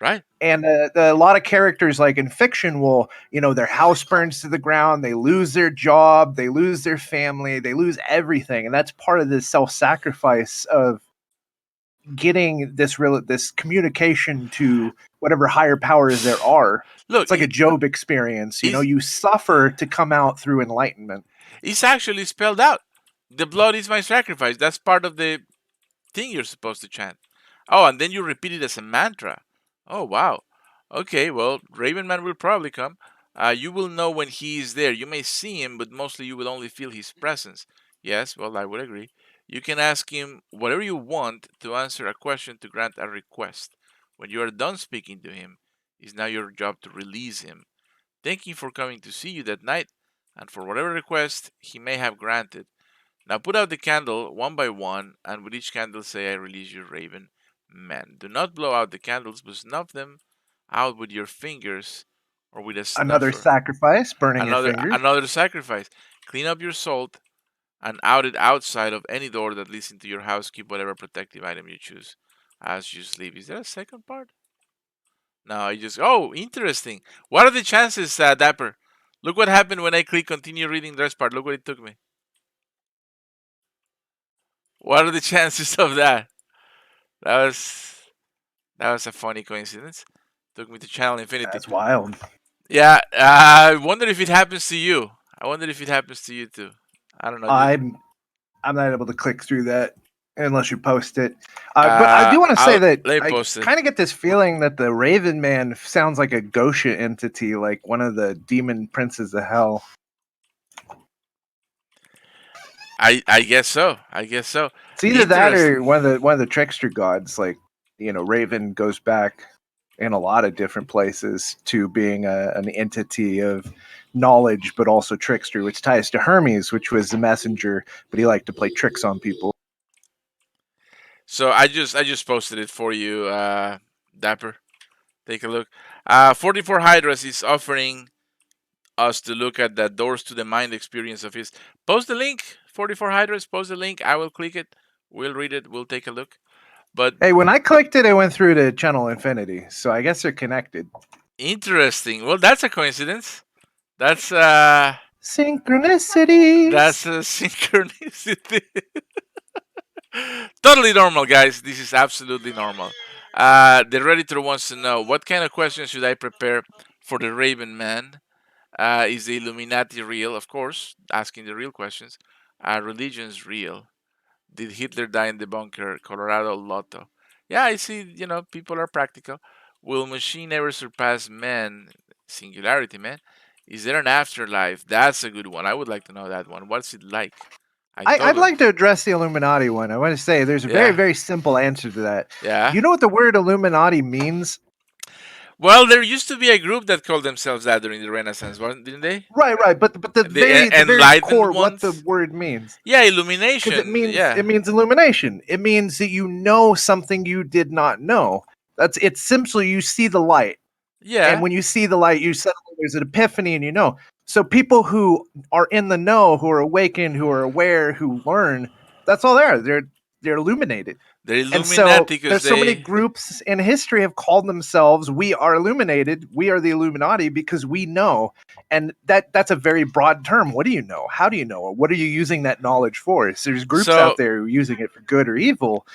Right. And a lot of characters, like in fiction, will their house burns to the ground, they lose their job, they lose their family, they lose everything, and that's part of the self-sacrifice of getting this communication to whatever higher powers there are. Look, It's like a Job experience. it's, You suffer to come out through enlightenment. it's actually spelled out. The blood is my sacrifice. That's part of the thing you're supposed to chant. Oh, and then you repeat it as a mantra. Oh, wow. Okay, well, Raven Man will probably come. You will know when he is there. You may see him, but mostly you will only feel his presence. Yes, well, I would agree. You can ask him whatever you want to answer a question, to grant a request. When you are done speaking to him, it's now your job to release him. Thank you for coming to see you that night, and for whatever request he may have granted. Now put out the candle one by one, and with each candle say, I release you, Raven Man. Do not blow out the candles, but snuff them out with your fingers or with a Another snuffer. sacrifice, burning your Another fingers. another sacrifice. Clean up your salt and out it outside of any door that leads into your house. Keep whatever protective item you choose as you sleep. Is there a second part? No, you just. Oh, interesting. What are the chances, Dapper? Look what happened when I click continue reading the rest part. Look what it took me. What are the chances of that? That was that was a funny coincidence. Took me to Channel Infinity. That's wild. Yeah, I wonder if it happens to you. I wonder if it happens to you too. I don't know. I'm not able to click through that unless you post it. But I do want to say that let me I post it. kind of get this feeling that the Raven Man sounds like a Gosha entity, like one of the demon princes of hell. I guess so. I guess so. It's either that or Interesting. one of the trickster gods. Like Raven goes back in a lot of different places to being an entity of knowledge, but also trickster, which ties to Hermes, which was the messenger, but he liked to play tricks on people. So I just posted it for you, Dapper. Take a look. 44 Hydras is offering us to look at the doors to the mind experience of his. Post the link, 44 Hydras. Post the link. I will click it. We'll read it. We'll take a look. But Hey, when I clicked it, it went through to Channel Infinity, so I guess they're connected. interesting. Well, that's a coincidence. That's Synchronicities. a synchronicity. Totally normal, guys. This is absolutely normal. The Redditor wants to know what kind of questions should I prepare for the Raven Man? Is the Illuminati real? Of course, asking the real questions. Religion's real. Did Hitler die in the bunker? Colorado Lotto. Yeah, I see. People are practical. Will machine ever surpass man? Singularity, man. Is there an afterlife? That's a good one. I would like to know that one. What's it like? I'd like to address the Illuminati one. I want to say there's a very, Yeah. very simple answer to that. Yeah. You know what the word Illuminati means? Well, there used to be a group that called themselves that during the Renaissance, didn't they? Right. But the The very enlightened core, what the ones. word means, Yeah, because illumination. it Yeah, means illumination. It means that you know something you did not know. It's simply you see the light. And yeah. when you see the light, you suddenly there's an epiphany, and you know. So people who are in the know, who are awakened, who are aware, who learn, that's all they are. They're illuminated. They're And so Illuminati because there's so many they. groups in history have called themselves "We are illuminated." We are the Illuminati because we know, and that's a very broad term. What do you know? How do you know? What are you using that knowledge for? So there's groups So out there who are using it for good or evil,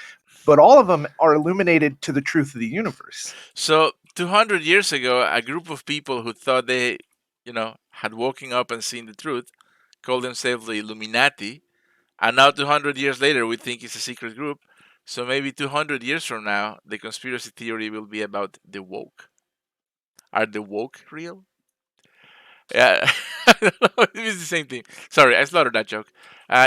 but all of them are illuminated to the truth of the universe. so 200 years ago, a group of people who thought they, had woken up and seen the truth, called themselves the Illuminati, and now 200 years later, we think it's a secret group. So maybe 200 years from now, the conspiracy theory will be about the woke. Are the woke real? Yeah, I don't know. It's the same thing. Sorry, I slaughtered that joke.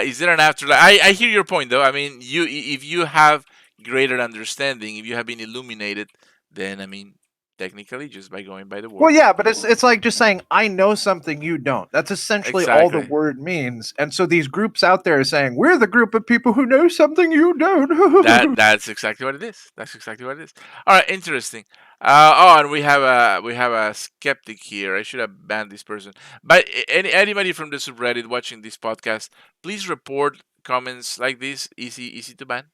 Is there an afterlife? I hear your point though. I mean, if you have greater understanding. If you have been illuminated, then I mean, technically, just by going by the Well, word. yeah, but it's like just saying I know something you don't. That's essentially all the Exactly. word means. And so these groups out there are saying we're the group of people who know something you don't. That's exactly what it is. That's exactly what it is. All right, interesting. Oh, and we have a skeptic here. I should have banned this person. But anybody from the subreddit watching this podcast, please report comments like this. Easy to ban,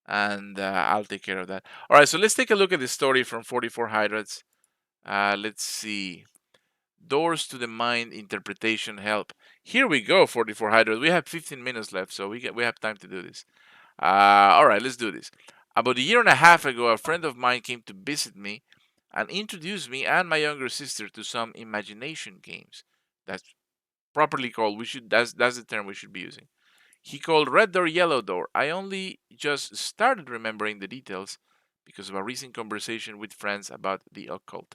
and I'll take care of that. All right, so let's take a look at the story from 44 Hydrates. Let's see. Doors to the mind interpretation help. Here we go. 44 Hydrates. We have 15 minutes left, so we have time to do this. All right, let's do this. About a year and a half ago, a friend of mine came to visit me and introduced me and my younger sister to some imagination games. That's properly called. That's the term we should be using. He called Red Door, Yellow Door. I only just started remembering the details because of a recent conversation with friends about the occult.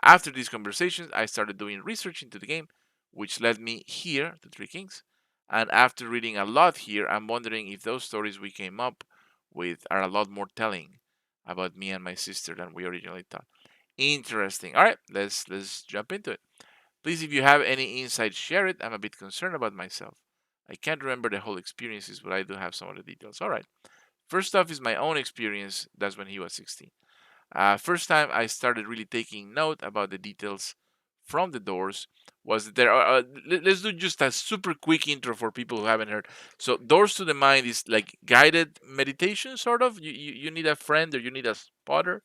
After these conversations, I started doing research into the game, which led me here to Three Kings. And after reading a lot here, I'm wondering if those stories we came up with are a lot more telling about me and my sister than we originally thought. Interesting. All right, let's jump into it. Please, if you have any insight, share it. I'm a bit concerned about myself. I can't remember the whole experiences, but I do have some of the details. All right. First off is my own experience. That's when he was 16. First time I started really taking note about the details from the doors was that there are. Let's do just a super quick intro for people who haven't heard. So, Doors to the Mind is like guided meditation, sort of. You need a friend or you need a spotter,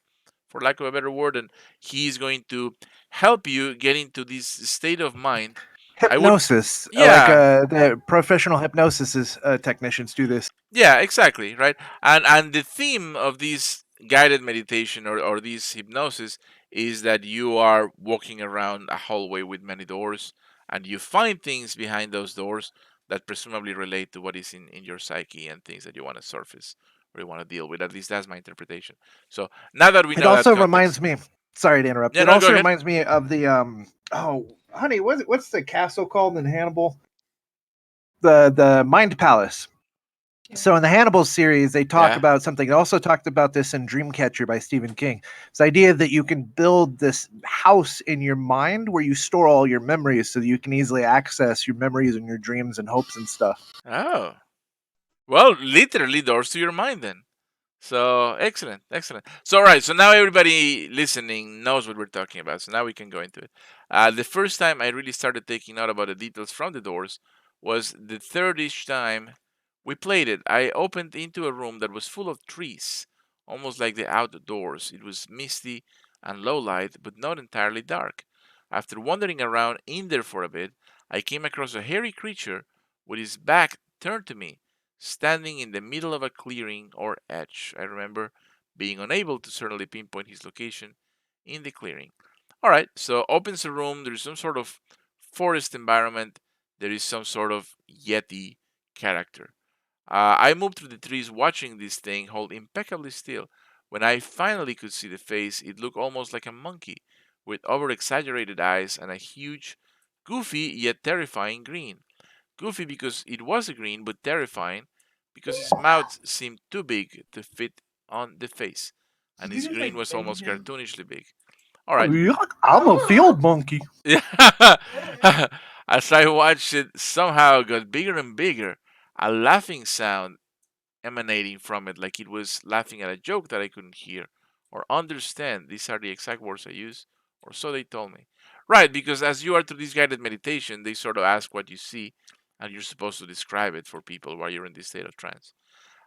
for lack of a better word, and he's going to help you get into this state of mind. I would, Hypnosis, like yeah, the professional hypnosis is, technicians do this. yeah, exactly, right. And the theme of this guided meditation or this hypnosis is that you are walking around a hallway with many doors and you find things behind those doors that presumably relate to what is in your psyche and things that you want to surface or you want to deal with. At least that's my interpretation. So now that we It know that also context. reminds me. Sorry to interrupt. Yeah, It no, go also ahead. reminds me of the Oh, honey, what's the castle called in Hannibal? The Mind Palace. So in the Hannibal series, they talk Yeah. about something. They also talked about this in Dreamcatcher by Stephen King. It's the idea that you can build this house in your mind where you store all your memories, so that you can easily access your memories and your dreams and hopes and stuff. Oh. Well, literally doors to your mind then. So excellent, excellent. So all right, so now everybody listening knows what we're talking about. So now we can go into it. The first time I really started taking note about the details from the doors was the third-ish time we played it. I opened into a room that was full of trees, almost like the outdoors. It was misty and low light, but not entirely dark. After wandering around in there for a bit, I came across a hairy creature with his back turned to me, standing in the middle of a clearing or edge. I remember being unable to certainly pinpoint his location in the clearing. All right, so opens a room. There is some sort of forest environment. There is some sort of Yeti character. I moved through the trees watching this thing hold impeccably still. When I finally could see the face, it looked almost like a monkey, with over exaggerated eyes and a huge, goofy yet terrifying grin. Goofy because it was a green, but terrifying because his mouth seemed too big to fit on the face, and his grin was almost cartoonishly big. All right. Yuck, I'm a field monkey. Yeah. As I watched it, somehow got bigger and bigger, a laughing sound emanating from it, like it was laughing at a joke that I couldn't hear or understand. These are the exact words I used, or so they told me. Right, because as you are through this guided meditation, they sort of ask what you see, and you're supposed to describe it for people while you're in this state of trance.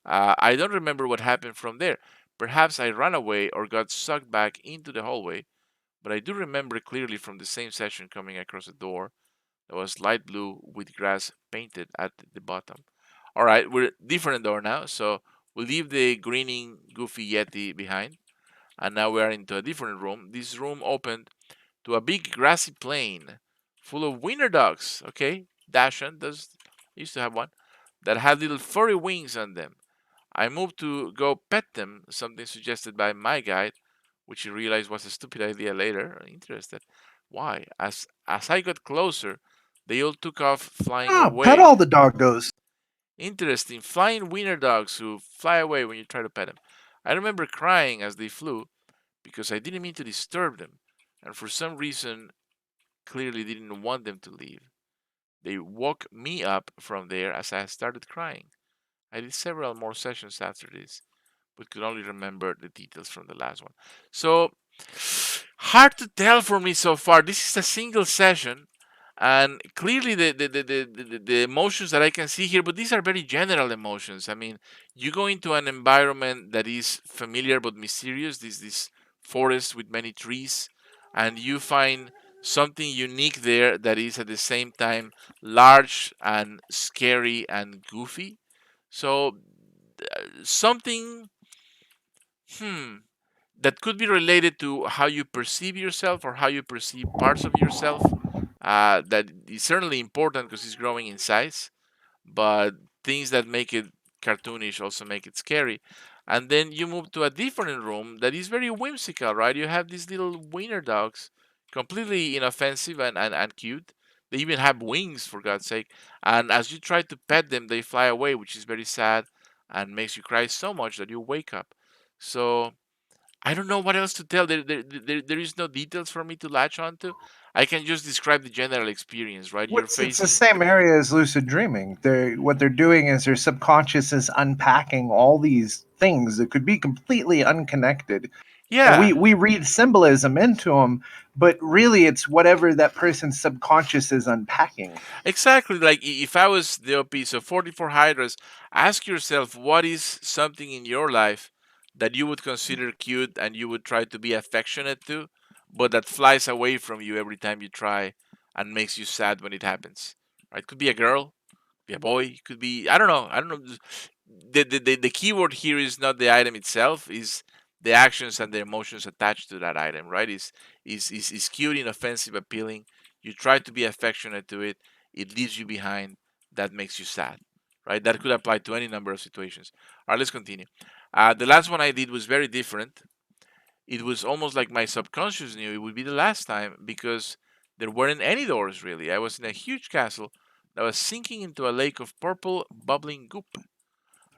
I don't remember what happened from there. Perhaps I ran away or got sucked back into the hallway, but I do remember clearly from the same session coming across a door that was light blue with grass painted at the bottom. All right, we're different door now, so we leave the grinning, goofy Yeti behind, and now we are into a different room. This room opened to a big grassy plain full of winter dogs. Okay, Dashan does used to have one that had little furry wings on them. I moved to go pet them, something suggested by my guide, which he realized was a stupid idea later. Interested. Why? As I got closer, they all took off flying Ah, pet away. all the doggos. Interesting. Flying wiener dogs who fly away when you try to pet them. I remember crying as they flew because I didn't mean to disturb them, and for some reason clearly didn't want them to leave. They woke me up from there as I started crying. I did several more sessions after this, but could only remember the details from the last one. So hard to tell for me so far. This is a single session, and clearly the emotions that I can see here, but these are very general emotions. I mean, you go into an environment that is familiar but mysterious, this forest with many trees, and you find something unique there that is at the same time large and scary and goofy. So something, hmm, that could be related to how you perceive yourself or how you perceive parts of yourself. That is certainly important because it's growing in size, but things that make it cartoonish also make it scary. And then you move to a different room that is very whimsical, right? You have these little wiener dogs, completely inoffensive and cute. They even have wings, for God's sake. And as you try to pet them, they fly away, which is very sad and makes you cry so much that you wake up. So I don't know what else to tell. There is no details for me to latch onto. I can just describe the general experience, right? You're It's the facing. same area as lucid dreaming. What they're doing is their subconscious is unpacking all these things that could be completely unconnected, and we Yeah, we read symbolism into them, but really it's whatever that person's subconscious is unpacking. exactly. Like if I was the OP, so 44 Hydras, ask yourself what is something in your life that you would consider cute and you would try to be affectionate to, but that flies away from you every time you try and makes you sad when it happens. Right? Could be a girl, be a boy, it could be, I don't know. I don't know. The keyword here is not the item itself, is the actions and the emotions attached to that item, right? Is cute, inoffensive, appealing. You try to be affectionate to it, it leaves you behind, that makes you sad, right? That could apply to any number of situations. All right, let's continue. The last one I did was very different. It was almost like my subconscious knew it would be the last time because there weren't any doors really. I was in a huge castle that was sinking into a lake of purple, bubbling goop.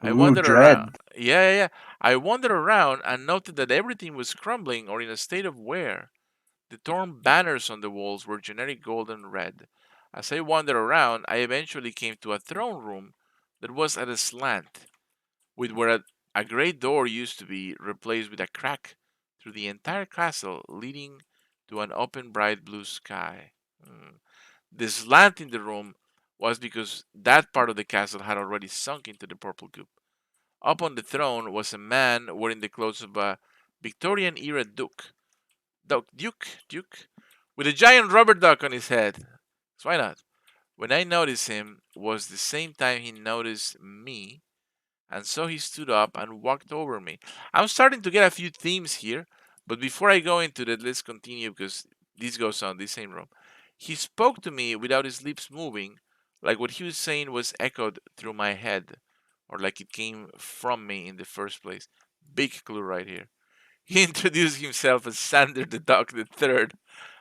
I Ooh, wandered around. dread. Yeah. I wandered around and noted that everything was crumbling or in a state of wear. The torn banners on the walls were generic gold and red. As I wandered around, I eventually came to a throne room that was at a slant, with where a great door used to be replaced with a crack through the entire castle, leading to an open, bright blue sky. Mm. The slant in the room was because that part of the castle had already sunk into the purple goop. Up on the throne was a man wearing the clothes of a Victorian era duke, with a giant rubber duck on his head. So why not? When I noticed him was the same time he noticed me, and so he stood up and walked over me. I'm starting to get a few themes here, but before I go into that, let's continue because this goes on, this same room. He spoke to me without his lips moving, like what he was saying was echoed through my head, or like it came from me in the first place. Big clue right here. He introduced himself as Sander the Dog the Third.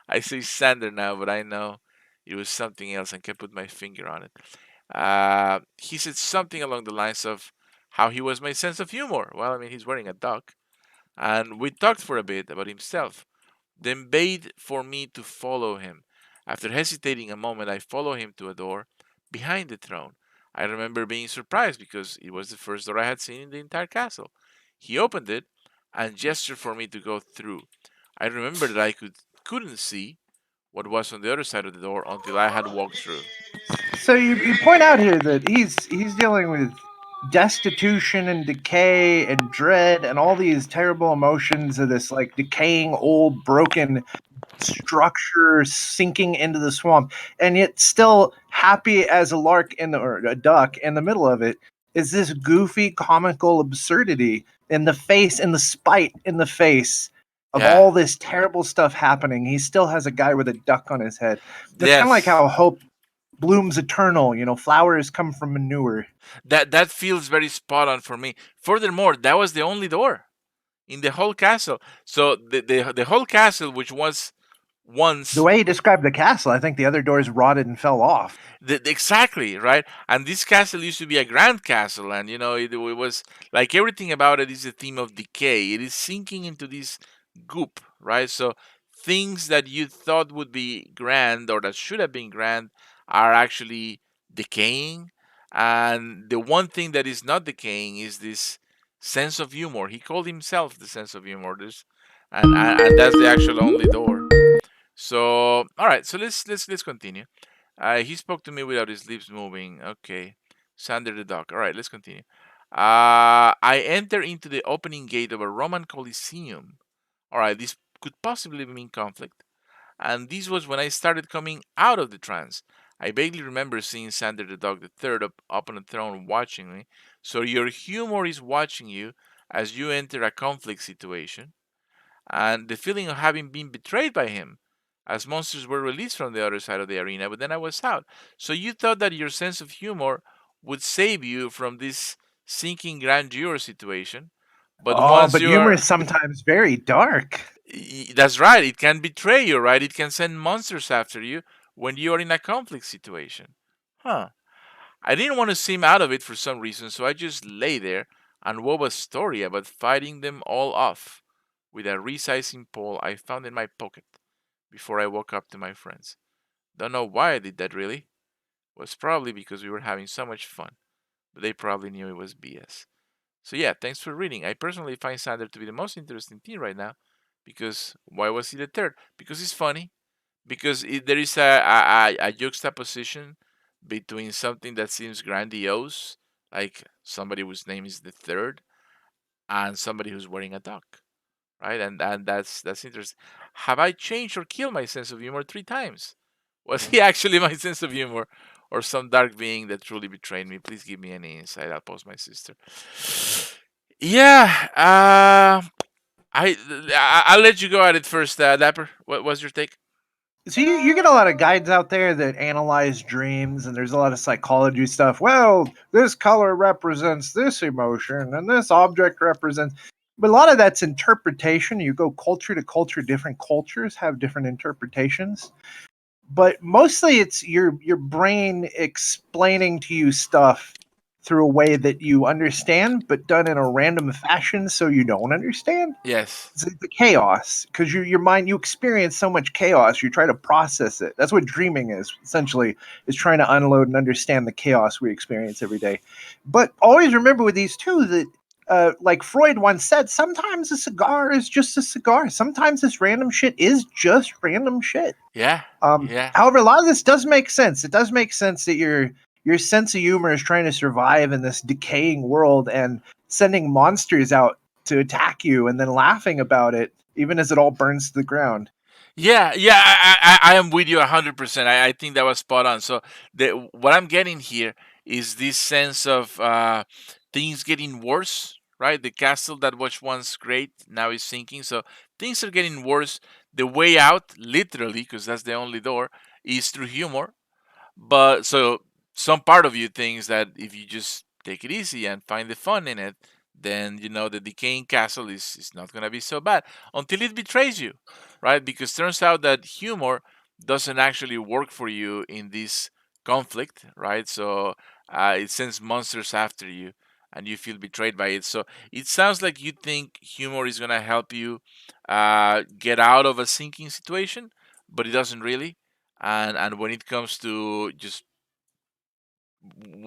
I say Sander now, but I know it was something else and can put my finger on it. He said something along the lines of how he was my sense of humor. Well, I mean, he's wearing a duck. And we talked for a bit about himself, then bade for me to follow him. After hesitating a moment, I followed him to a door behind the throne. I remember being surprised because it was the first door I had seen in the entire castle. He opened it and gestured for me to go through. I remember that I couldn't see what was on the other side of the door until I had walked through. So you point out here that he's dealing with destitution and decay and dread and all these terrible emotions of this like decaying old broken structure sinking into the swamp, and yet still happy as a lark in the or a duck in the middle of it is this goofy comical absurdity in the face, in the spite in the face of Yeah. all this terrible stuff happening. He still has a guy with a duck on his head. That's kind of like Yes. how hope blooms eternal. Flowers come from manure. That feels very spot on for me. Furthermore, that was the only door in the whole castle. So the whole castle, which was once. The way he described the castle, I think the other doors rotted and fell off. Exactly, right? And this castle used to be a grand castle, and it was like everything about it is a theme of decay. It is sinking into this goop, right? So things that you thought would be grand or that should have been grand are actually decaying. And the one thing that is not decaying is this sense of humor. He called himself the sense of humor. And that's the actual only door. So, all right. So let's continue. He spoke to me without his lips moving. Okay. Sander the dog. All right, let's continue. I enter into the opening gate of a Roman Colosseum. All right, this could possibly mean conflict. And this was when I started coming out of the trance. I vaguely remember seeing Sander the dog the third up on a throne watching me. So your humor is watching you as you enter a conflict situation, and the feeling of having been betrayed by him as monsters were released from the other side of the arena, but then I was out. So you thought that your sense of humor would save you from this sinking grandeur situation, but Oh, once but you humor are. is sometimes very dark. That's right, it can betray you, right? It can send monsters after you when you are in a conflict situation. Huh. I didn't want to seem out of it for some reason, so I just lay there and wove a story about fighting them all off with a resizing pole I found in my pocket before I woke up to my friends. Don't know why I did that really. It was probably because we were having so much fun, but they probably knew it was BS. So yeah, thanks for reading. I personally find Sander to be the most interesting teen right now because why was he the third? Because he's funny, because there is a juxtaposition between something that seems grandiose, like somebody whose name is the third, and somebody who's wearing a duck, right? And that's interesting. Have I changed or killed my sense of humor 3 times? Was he actually my sense of humor, or some dark being that truly betrayed me? Please give me any insight. I'll post my sister. Yeah, I'll let you go at it first, Dapper. What was your take? So you get a lot of guides out there that analyze dreams, and there's a lot of psychology stuff. Well, this color represents this emotion, and this object represents. But a lot of that's interpretation. You go culture to culture. Different cultures have different interpretations. But mostly it's your brain explaining to you stuff through a way that you understand, but done in a random fashion so you don't understand. Yes. It's the chaos because your mind, you experience so much chaos, you try to process it. That's what dreaming is essentially, is trying to unload and understand the chaos we experience every day. But always remember with these two that like Freud once said, sometimes a cigar is just a cigar. Sometimes this random shit is just random shit. Yeah. Yeah. However, a lot of this does make sense. It does make sense that your sense of humor is trying to survive in this decaying world and sending monsters out to attack you and then laughing about it, even as it all burns to the ground. Yeah, yeah, I am with you 100%. I think that was spot on. So what I'm getting here is this sense of things getting worse, right? The castle that was once great now is sinking. So things are getting worse. The way out, literally, because that's the only door, is through humor. But so some part of you thinks that if you just take it easy and find the fun in it, then the decaying castle is not gonna be so bad until it betrays you, right? Because turns out that humor doesn't actually work for you in this conflict, right? So it sends monsters after you and you feel betrayed by it. So it sounds like you think humor is gonna help you get out of a sinking situation, but it doesn't really. And when it comes to just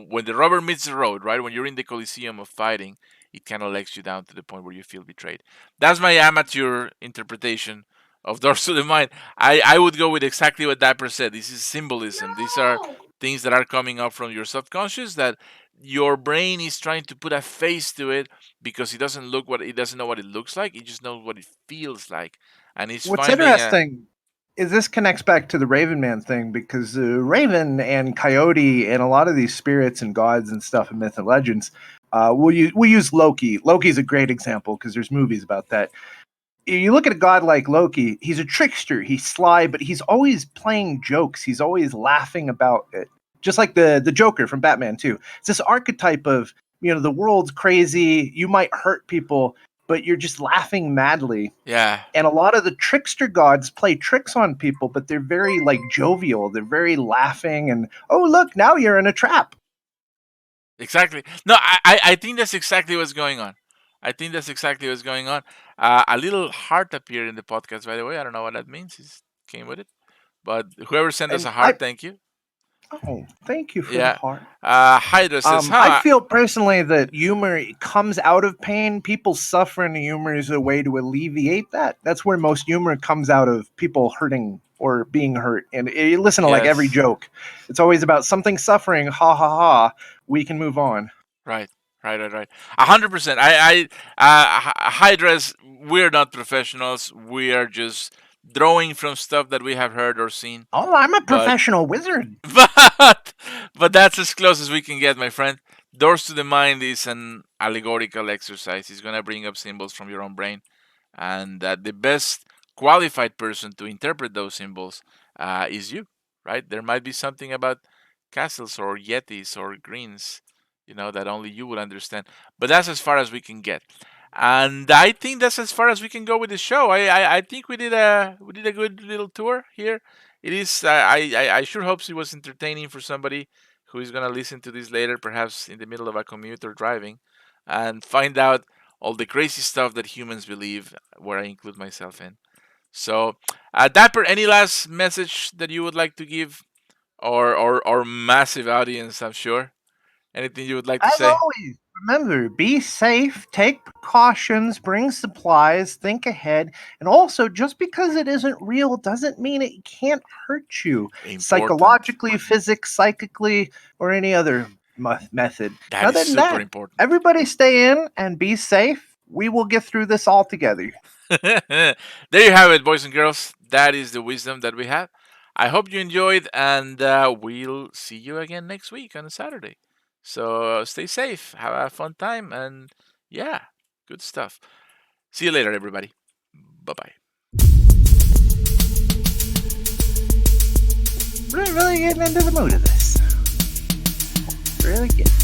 when the rubber meets the road, right? When you're in the coliseum of fighting, it kind of lets you down to the point where you feel betrayed. That's my amateur interpretation of Doors to the Mind. I would go with exactly what Dapper said. This is symbolism. These are things that are coming up from your subconscious that your brain is trying to put a face to it because it doesn't know what it looks like. It just knows what it feels like, and it's What's finding a. interesting is this connects back to the Raven Man thing because Raven and Coyote and a lot of these spirits and gods and stuff in myth and legends, we use Loki. Loki's a great example because there's movies about that. You look at a god like Loki, he's a trickster, he's sly, but he's always playing jokes. He's always laughing about it. Just like the Joker from Batman too. It's this archetype of, the world's crazy, you might hurt people, but you're just laughing madly. Yeah. And a lot of the trickster gods play tricks on people, but they're very like jovial. They're very laughing and, oh look, now you're in a trap. Exactly. No, I think that's exactly what's going on. I think that's exactly what's going on. A little heart appeared in the podcast, by the way. I don't know what that means. It came with it. But whoever sent us And a heart, thank you. oh, thank you for the Yeah. heart. Hydra says, I huh? feel personally that humor comes out of pain. People suffering, humor is a way to alleviate that. That's where most humor comes out of, people hurting or being hurt. And you listen to like every Yes. joke. It's always about something suffering. Ha ha ha. We can move on. Right. 100%. Hydras, we're not professionals. We are just drawing from stuff that we have heard or seen. Oh, I'm a But professional wizard. but that's as close as we can get, my friend. Doors to the Mind is an allegorical exercise. It's gonna bring up symbols from your own brain, and the best qualified person to interpret those symbols is you, right? There might be something about castles or yetis or greens, that only you will understand. But that's as far as we can get, and I think that's as far as we can go with the show. I think we did a good little tour here. It is. I sure hope it was entertaining for somebody who is gonna listen to this later, perhaps in the middle of a commute or driving, and find out all the crazy stuff that humans believe, where I include myself in. So, Dapper, any last message that you would like to give or massive audience? I'm sure. Anything you would like to As say? always, remember, be safe, take precautions, bring supplies, think ahead, and also just because it isn't real doesn't mean it can't hurt you Important. psychologically, physically, psychically, or any other method. That Other is than super that, important. everybody stay in and be safe. We will get through this all together. There you have it, boys and girls. That is the wisdom that we have. I hope you enjoyed, and we'll see you again next week on a Saturday. So stay safe, have a fun time, and yeah, good stuff. See you later, everybody. Bye bye. We're really getting into the mood of this. Really getting.